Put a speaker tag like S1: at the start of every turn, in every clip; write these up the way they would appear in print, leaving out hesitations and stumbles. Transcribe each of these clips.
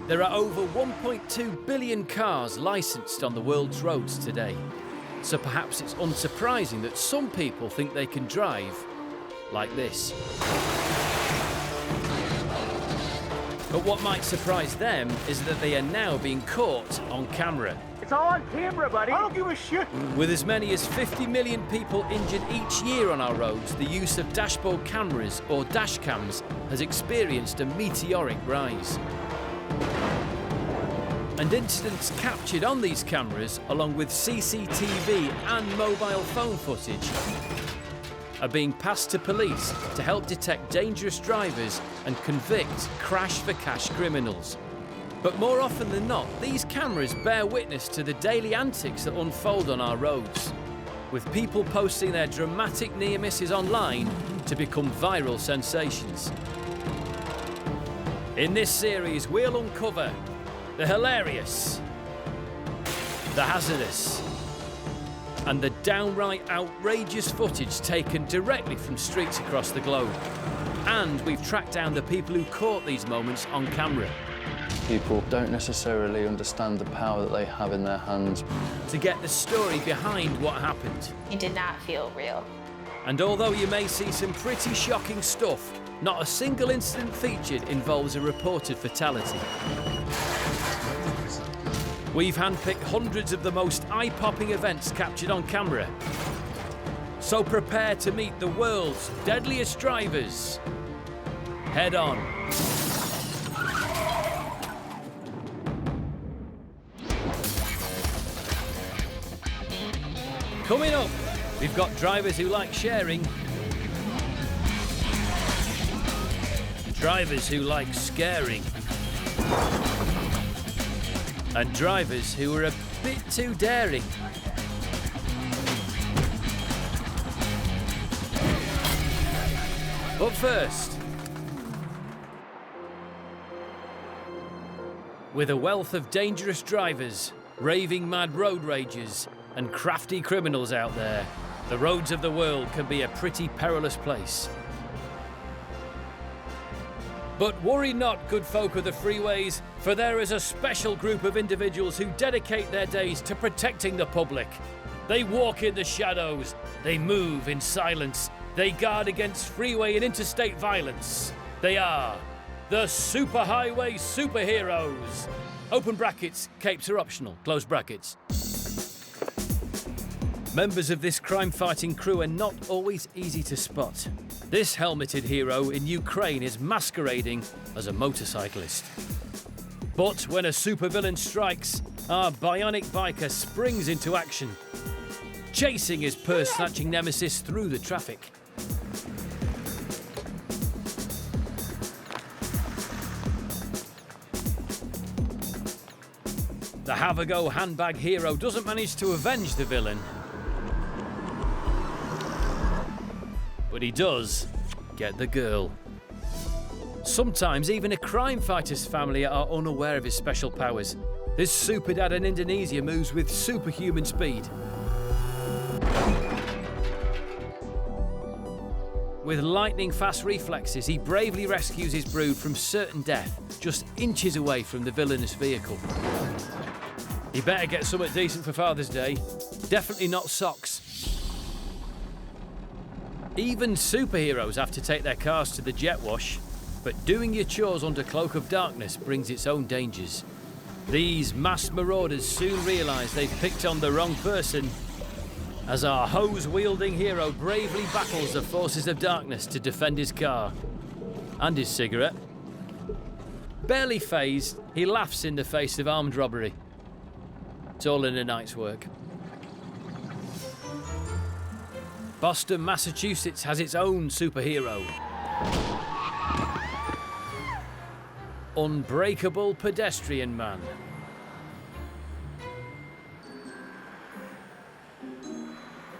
S1: There are over 1.2 billion cars licensed on the world's roads today. So perhaps it's unsurprising that some people think they can drive like this. But what might surprise them is that they are now being caught on camera.
S2: It's all on camera, buddy. I don't give a shit.
S1: With as many as 50 million people injured each year on our roads, the use of dashboard cameras or dash cams has experienced a meteoric rise. And incidents captured on these cameras, along with CCTV and mobile phone footage, are being passed to police to help detect dangerous drivers and convict crash-for-cash criminals. But more often than not, these cameras bear witness to the daily antics that unfold on our roads, with people posting their dramatic near misses online to become viral sensations. In this series, we'll uncover the hilarious, the hazardous, and the downright outrageous footage taken directly from streets across the globe. And we've tracked down the people who caught these moments on camera.
S3: People don't necessarily understand the power that they have in their hands.
S1: To get the story behind what happened.
S4: It did not feel real.
S1: And although you may see some pretty shocking stuff, not a single incident featured involves a reported fatality. We've handpicked hundreds of the most eye-popping events captured on camera. So prepare to meet the world's deadliest drivers. Head on. Coming up, we've got drivers who like sharing, drivers who like scaring, and drivers who are a bit too daring. But first, with a wealth of dangerous drivers, raving mad road ragers, and crafty criminals out there, the roads of the world can be a pretty perilous place. But worry not, good folk of the freeways, for there is a special group of individuals who dedicate their days to protecting the public. They walk in the shadows, they move in silence, they guard against freeway and interstate violence. They are the superhighway superheroes. Open brackets, capes are optional, close brackets. Members of this crime-fighting crew are not always easy to spot. This helmeted hero in Ukraine is masquerading as a motorcyclist. But when a supervillain strikes, our bionic biker springs into action, chasing his purse-snatching nemesis through the traffic. The have-a-go handbag hero doesn't manage to avenge the villain, but he does get the girl. Sometimes even a crime fighter's family are unaware of his special powers. This super dad in Indonesia moves with superhuman speed. With lightning-fast reflexes, he bravely rescues his brood from certain death, just inches away from the villainous vehicle. He better get something decent for Father's Day. Definitely not socks. Even superheroes have to take their cars to the jet wash, but doing your chores under cloak of darkness brings its own dangers. These masked marauders soon realise they've picked on the wrong person, as our hose-wielding hero bravely battles the forces of darkness to defend his car and his cigarette. Barely fazed, he laughs in the face of armed robbery. It's all in a night's work. Boston, Massachusetts has its own superhero. Unbreakable pedestrian man.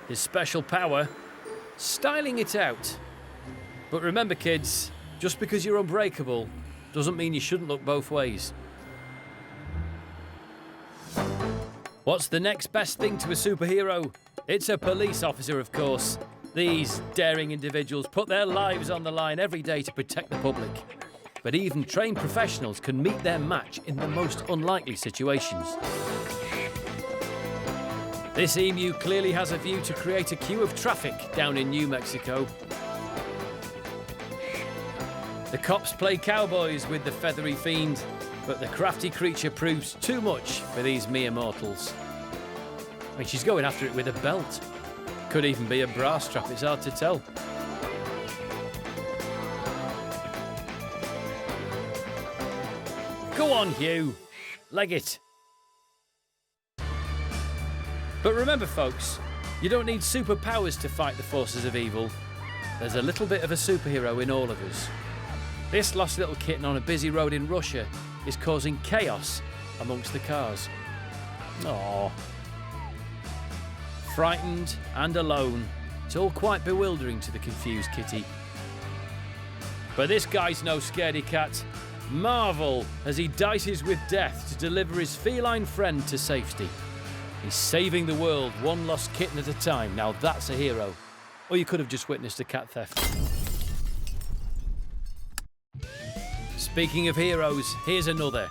S1: His special power, styling it out. But remember kids, just because you're unbreakable doesn't mean you shouldn't look both ways. What's the next best thing to a superhero? It's a police officer, of course. These daring individuals put their lives on the line every day to protect the public. but even trained professionals can meet their match in the most unlikely situations. This emu clearly has a view to create a queue of traffic down in New Mexico. The cops play cowboys with the feathery fiend, but the crafty creature proves too much for these mere mortals. I mean, she's going after it with a belt. Could even be a bra strap, it's hard to tell. Go on, Hugh. Leg it. But remember, folks, you don't need superpowers to fight the forces of evil. There's a little bit of a superhero in all of us. This lost little kitten on a busy road in Russia is causing chaos amongst the cars. Aww. Frightened and alone, it's all quite bewildering to the confused kitty. But this guy's no scaredy cat. Marvel as he dices with death to deliver his feline friend to safety. He's saving the world one lost kitten at a time. Now that's a hero. Or you could have just witnessed a cat theft. Speaking of heroes, here's another.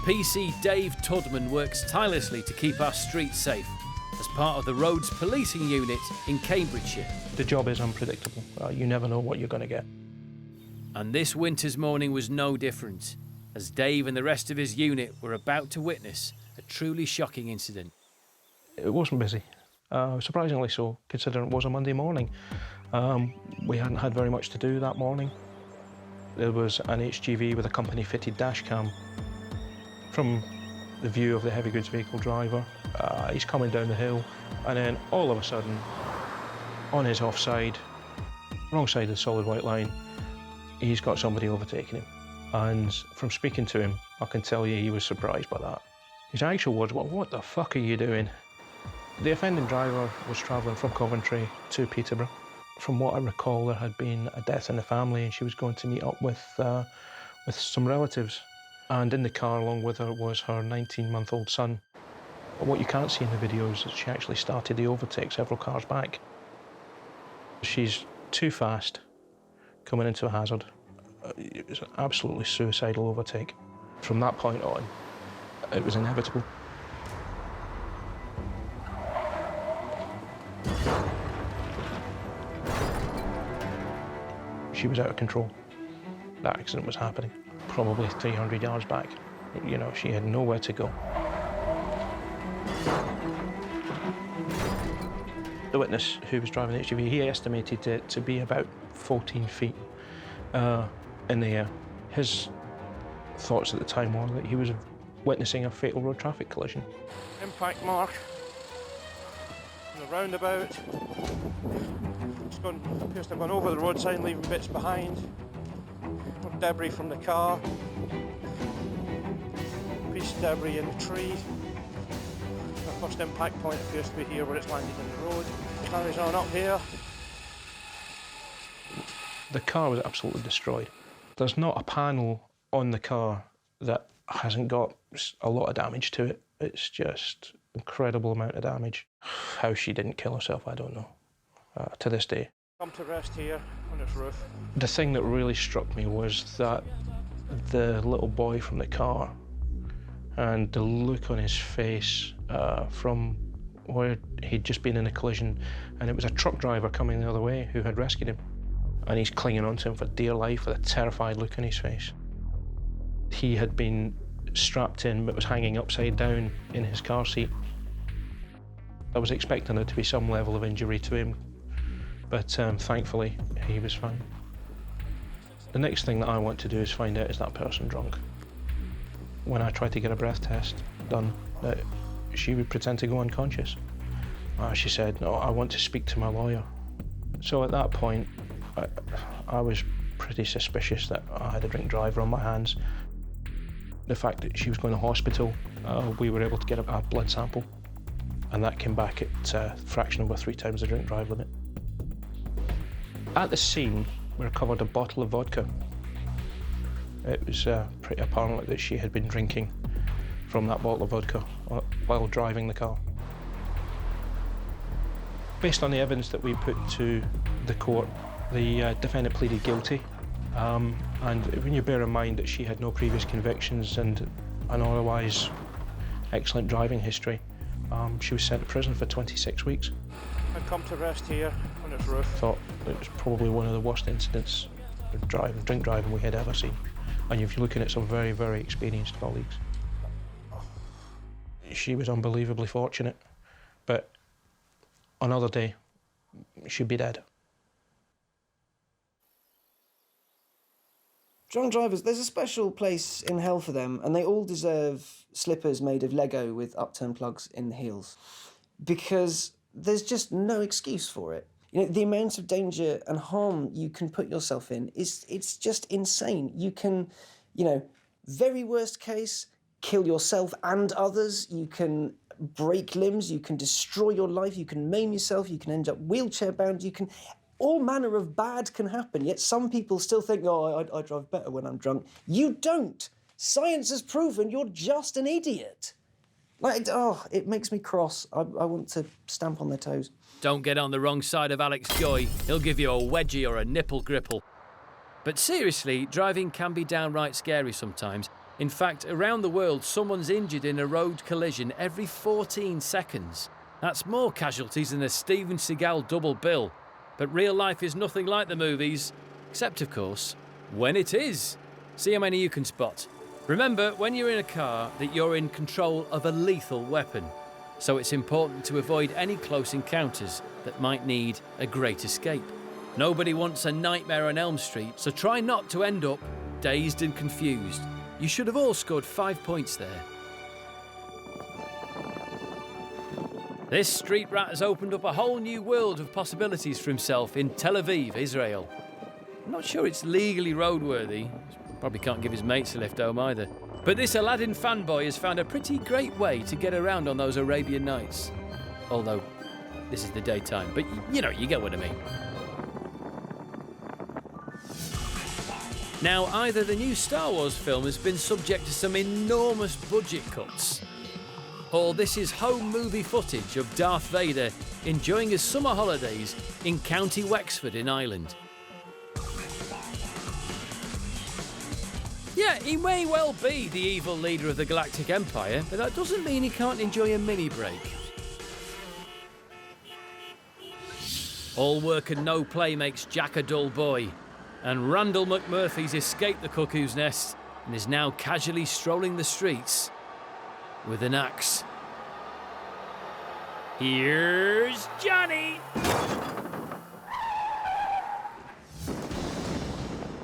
S1: PC Dave Tudman works tirelessly to keep our streets safe as part of the Roads Policing Unit in Cambridgeshire.
S4: The job is unpredictable. You never know what you're going to get.
S1: And this winter's morning was no different, as Dave and the rest of his unit were about to witness a truly shocking incident.
S4: It wasn't busy, surprisingly so, considering it was a Monday morning. We hadn't had very much to do that morning. There was an HGV with a company-fitted dash cam. From the view of the heavy goods vehicle driver, he's coming down the hill, and then all of a sudden, on his offside, wrong side of the solid white line, he's got somebody overtaking him. And from speaking to him, I can tell you he was surprised by that. His actual words were, "What the fuck are you doing?" The offending driver was travelling from Coventry to Peterborough. From what I recall, there had been a death in the family and she was going to meet up with some relatives. And in the car along with her was her 19-month-old son. But what you can't see in the video is that she actually started the overtake several cars back. She's too fast, coming into a hazard. It was an absolutely suicidal overtake. From that point on, it was inevitable. She was out of control. That accident was happening, probably 300 yards back. You know, she had nowhere to go. The witness who was driving the HGV, he estimated it to be about 14 feet in the air. His thoughts at the time were that he was witnessing a fatal road traffic collision.
S5: Impact mark on the roundabout. Appears to have gone over the road sign, leaving bits behind. More debris from the car. Piece of debris in the tree. The first impact point appears to be here where it's landed in the road. Carries on up here.
S4: The car was absolutely destroyed. There's not a panel on the car that hasn't got a lot of damage to it. It's just incredible amount of damage. How she didn't kill herself, I don't know. To this day.
S5: Come to rest here on its roof.
S4: The thing that really struck me was that the little boy from the car and the look on his face from where he'd just been in a collision, and it was a truck driver coming the other way who had rescued him, and he's clinging onto him for dear life with a terrified look on his face. He had been strapped in but was hanging upside down in his car seat. I was expecting there to be some level of injury to him, but thankfully he was fine. The next thing that I want to do is find out, is that person drunk? When I tried to get a breath test done, she would pretend to go unconscious. She said, "No, I want to speak to my lawyer." So at that point, I was pretty suspicious that I had a drink driver on my hands. The fact that she was going to hospital, we were able to get a blood sample, and that came back at a fraction over 3 times the drink drive limit. At the scene, we recovered a bottle of vodka. It was pretty apparent that she had been drinking from that bottle of vodka while driving the car. Based on the evidence that we put to the court, the defendant pleaded guilty And when you bear in mind that she had no previous convictions and an otherwise excellent driving history, she was sent to prison for 26 weeks.
S5: I'd come to rest here on its roof.
S4: Thought it was probably one of the worst incidents of drink driving we had ever seen. And if you're looking at some very, very experienced colleagues. She was unbelievably fortunate, but another day, she'd be dead.
S6: Drunk drivers, there's a special place in hell for them, and they all deserve slippers made of Lego with upturned plugs in the heels, because there's just no excuse for it. You know, the amount of danger and harm you can put yourself in it's just insane. You can, you know, very worst case, kill yourself and others. You can break limbs. You can destroy your life. You can maim yourself. You can end up wheelchair bound. You can, all manner of bad can happen. Yet some people still think, oh, I drive better when I'm drunk. You don't. Science has proven you're just an idiot. Like, oh, it makes me cross. I want to stamp on their toes.
S1: Don't get on the wrong side of Alex Joy. He'll give you a wedgie or a nipple gripple. But seriously, driving can be downright scary sometimes. In fact, around the world, someone's injured in a road collision every 14 seconds. That's more casualties than a Steven Seagal double bill. But real life is nothing like the movies, except, of course, when it is. See how many you can spot. Remember, when you're in a car, that you're in control of a lethal weapon. So it's important to avoid any close encounters that might need a great escape. Nobody wants a nightmare on Elm Street, so try not to end up dazed and confused. You should have all scored 5 points there. This street rat has opened up a whole new world of possibilities for himself in Tel Aviv, Israel. I'm not sure it's legally roadworthy. Probably can't give his mates a lift home either. But this Aladdin fanboy has found a pretty great way to get around on those Arabian Nights. Although, this is the daytime, but you know, you get what I mean. Now, either the new Star Wars film has been subject to some enormous budget cuts, or this is home movie footage of Darth Vader enjoying his summer holidays in County Wexford in Ireland. Yeah, he may well be the evil leader of the Galactic Empire, but that doesn't mean he can't enjoy a mini break. All work and no play makes Jack a dull boy, and Randall McMurphy's escaped the cuckoo's nest and is now casually strolling the streets with an axe. Here's Johnny!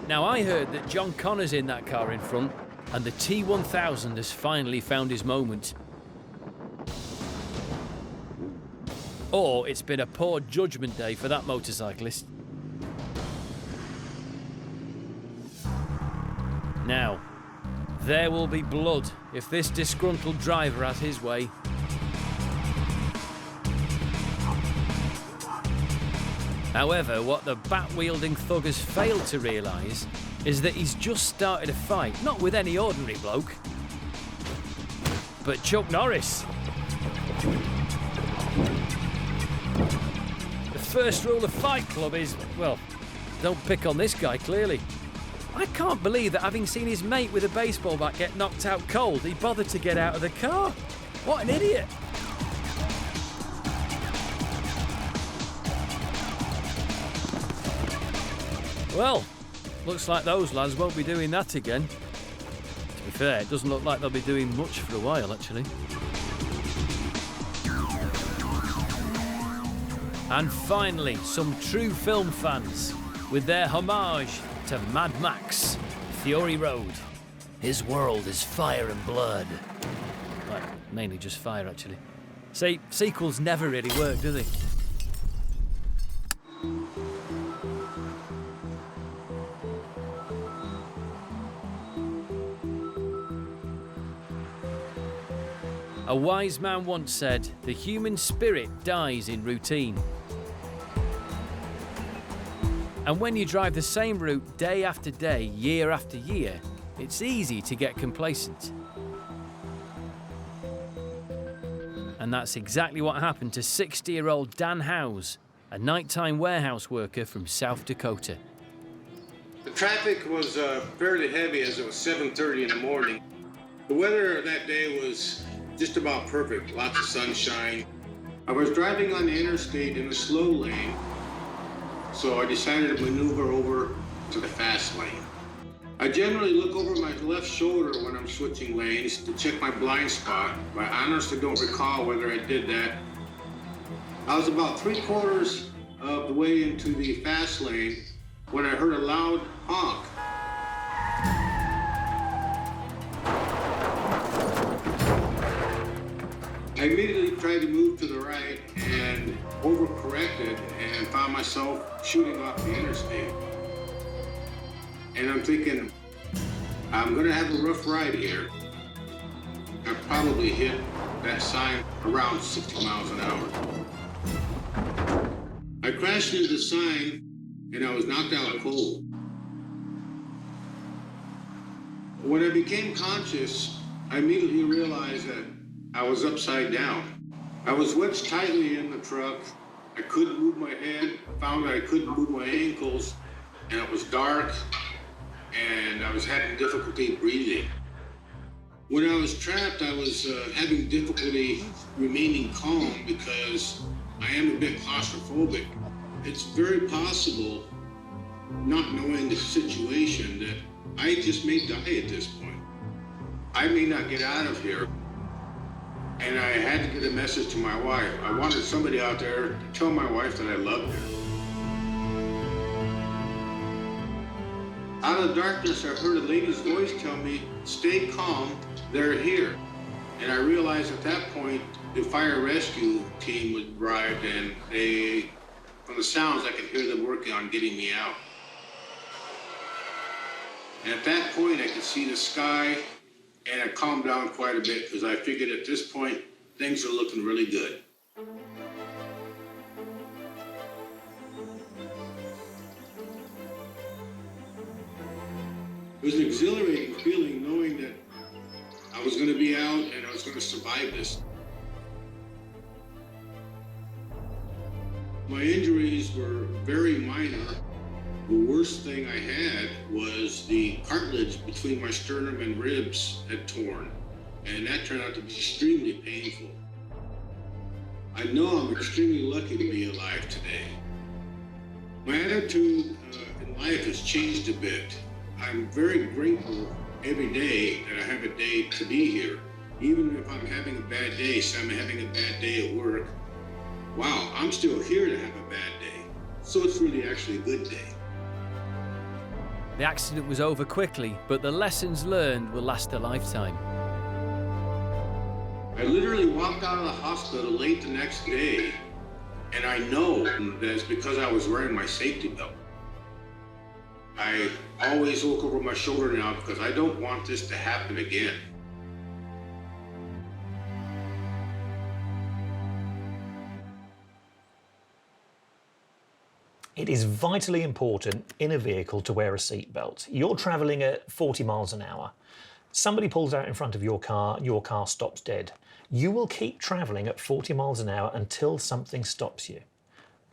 S1: Now, I heard that John Connor's in that car in front, and the T1000 has finally found his moment. Or it's been a poor judgment day for that motorcyclist. Now, there will be blood if this disgruntled driver has his way. However, what the bat-wielding thug has failed to realise is that he's just started a fight, not with any ordinary bloke, but Chuck Norris. The first rule of Fight Club is, well, don't pick on this guy, clearly. I can't believe that having seen his mate with a baseball bat get knocked out cold, he bothered to get out of the car. What an idiot. Well, looks like those lads won't be doing that again. To be fair, it doesn't look like they'll be doing much for a while, actually. And finally, some true film fans with their homage to Mad Max, Fury Road. His world is fire and blood. Well, mainly just fire, actually. See, sequels never really work, do they? A wise man once said, the human spirit dies in routine. And when you drive the same route day after day, year after year, it's easy to get complacent. And that's exactly what happened to 60-year-old Dan Howes, a nighttime warehouse worker from South Dakota.
S7: The traffic was fairly heavy as it was 7:30 in the morning. The weather that day was just about perfect, lots of sunshine. I was driving on the interstate in the slow lane, so I decided to maneuver over to the fast lane. I generally look over my left shoulder when I'm switching lanes to check my blind spot, but I honestly don't recall whether I did that. I was about 3/4 of the way into the fast lane when I heard a loud honk. I immediately tried to move to the right and overcorrected and found myself shooting off the interstate. And I'm thinking, I'm gonna have a rough ride here. I probably hit that sign around 60 miles an hour. I crashed into the sign and I was knocked out cold. When I became conscious, I immediately realized that I was upside down. I was wedged tightly in the truck. I couldn't move my head. I found that I couldn't move my ankles, and it was dark, and I was having difficulty breathing. When I was trapped, I was having difficulty remaining calm because I am a bit claustrophobic. It's very possible, not knowing the situation, that I just may die at this point. I may not get out of here. And I had to get a message to my wife. I wanted somebody out there to tell my wife that I loved her. Out of the darkness, I heard a lady's voice tell me, "Stay calm, they're here." And I realized at that point, the fire rescue team had arrived, and they, from the sounds, I could hear them working on getting me out. And at that point, I could see the sky, and I calmed down quite a bit because I figured at this point, things are looking really good. It was an exhilarating feeling knowing that I was going to be out and I was going to survive this. My injuries were very minor. The worst thing I had was the cartilage between my sternum and ribs had torn, and that turned out to be extremely painful. I know I'm extremely lucky to be alive today. My attitude in life has changed a bit. I'm very grateful every day that I have a day to be here. Even if I'm having a bad day, say I'm having a bad day at work, wow, I'm still here to have a bad day. So it's really actually a good day.
S1: The accident was over quickly, but the lessons learned will last a lifetime.
S7: I literally walked out of the hospital late the next day, and I know that it's because I was wearing my safety belt. I always look over my shoulder now because I don't want this to happen again.
S8: It is vitally important in a vehicle to wear a seatbelt. You're travelling at 40 miles an hour. Somebody pulls out in front of your car stops dead. You will keep travelling at 40 miles an hour until something stops you.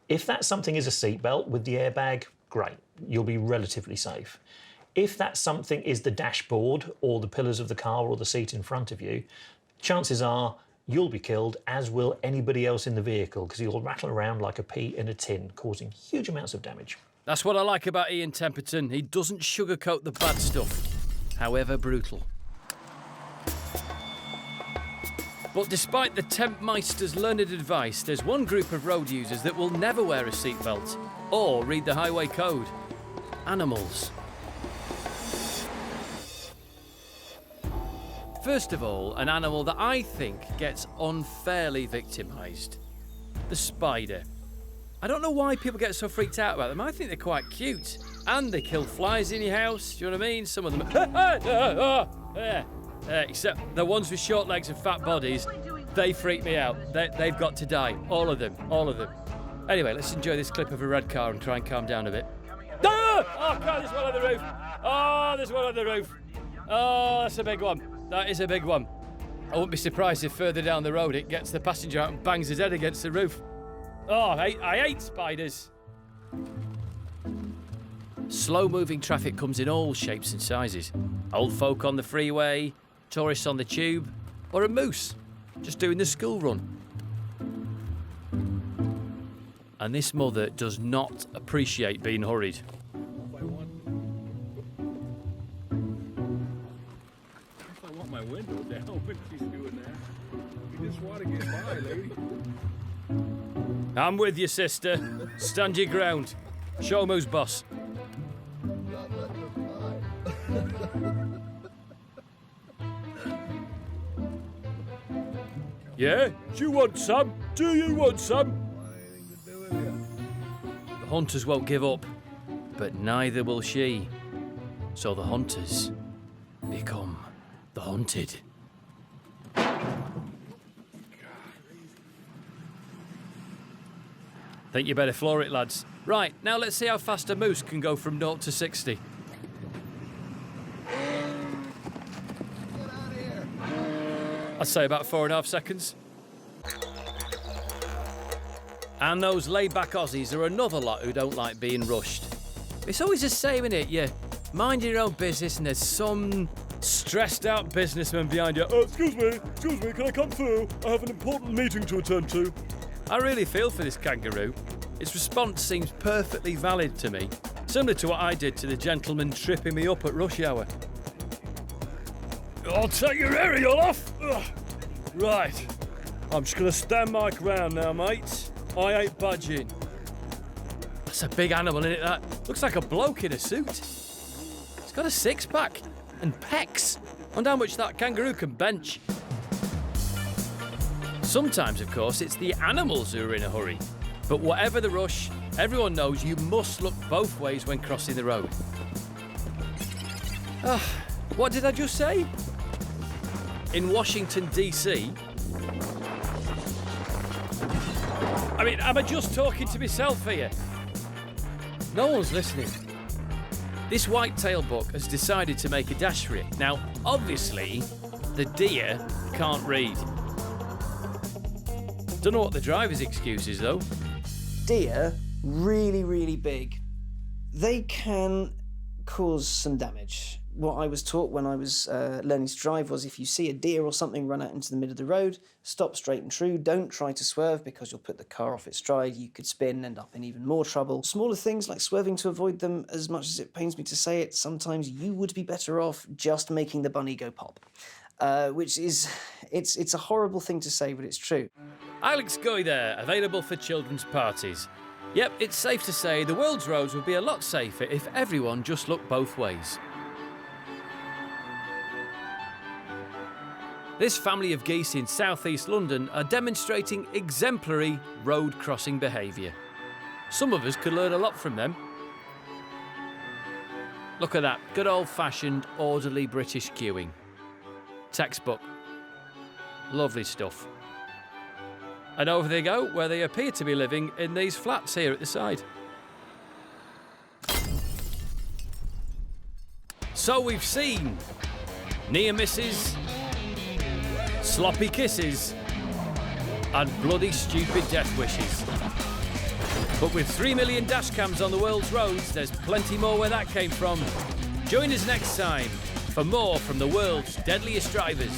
S8: If that something is a seatbelt with the airbag, great, you'll be relatively safe. If that something is the dashboard or the pillars of the car or the seat in front of you, chances are you'll be killed, as will anybody else in the vehicle, because you'll rattle around like a pea in a tin, causing huge amounts of damage.
S1: That's what I like about Ian Temperton. He doesn't sugarcoat the bad stuff, however brutal. But despite the Tempmeister's learned advice, there's one group of road users that will never wear a seatbelt or read the highway code. Animals. First of all, an animal that I think gets unfairly victimised. The spider. I don't know why people get so freaked out about them. I think they're quite cute. And they kill flies in your house, do you know what I mean? Some of them... except the ones with short legs and fat bodies, they freak me out. They've got to die. All of them. Anyway, let's enjoy this clip of a red car and try and calm down a bit. Oh, God, there's one on the roof. Oh, there's one on the roof. Oh, that's a big one. That is a big one. I wouldn't be surprised if further down the road it gets the passenger out and bangs his head against the roof. Oh, I hate spiders. Slow-moving traffic comes in all shapes and sizes. Old folk on the freeway, tourists on the tube, or a moose just doing the school run. And this mother does not appreciate being hurried.
S9: If I want my window down when she's doing that, you just want to get by, lady.
S1: I'm with you, sister. Stand your ground. Show 'em who's boss. Yeah? Do you want some? Do you want some? The hunters won't give up, but neither will she. So the hunters become the hunted. Think you better floor it, lads. Right, now let's see how fast a moose can go from 0 to 60. I'd say about 4.5 seconds. And those laid-back Aussies are another lot who don't like being rushed. It's always the same, innit? You mind your own business and there's some stressed-out businessman behind you. Excuse me, can I come through? I have an important meeting to attend to. I really feel for this kangaroo. Its response seems perfectly valid to me, similar to what I did to the gentleman tripping me up at rush hour. I'll take your aerial off! Ugh. Right, I'm just gonna stand my ground now, mate. I ain't budging. That's a big animal, isn't it, that? Looks like a bloke in a suit. It's got a six-pack and pecs. I wonder how much that kangaroo can bench. Sometimes, of course, it's the animals who are in a hurry. But whatever the rush, everyone knows you must look both ways when crossing the road. What did I just say? In Washington, D.C. I mean, am I just talking to myself here? No one's listening. This white-tail buck has decided to make a dash for it. Now, obviously, the deer can't read. Don't know what the driver's excuse is, though.
S6: Deer, really, really big. They can cause some damage. What I was taught when I was learning to drive was if you see a deer or something run out into the middle of the road, stop straight and true. Don't try to swerve because you'll put the car off its stride. You could spin and end up in even more trouble. Smaller things like swerving to avoid them, as much as it pains me to say it, sometimes you would be better off just making the bunny go pop. Which is, it's a horrible thing to say, but it's true.
S1: Alex Guy there, available for children's parties. Yep, it's safe to say the world's roads would be a lot safer if everyone just looked both ways. This family of geese in southeast London are demonstrating exemplary road crossing behaviour. Some of us could learn a lot from them. Look at that, good old-fashioned, orderly British queuing. Textbook. Lovely stuff. And over they go, where they appear to be living in these flats here at the side. So we've seen near misses, sloppy kisses, and bloody stupid death wishes. But with 3 million dash cams on the world's roads, there's plenty more where that came from. Join us next time for more from the world's deadliest drivers.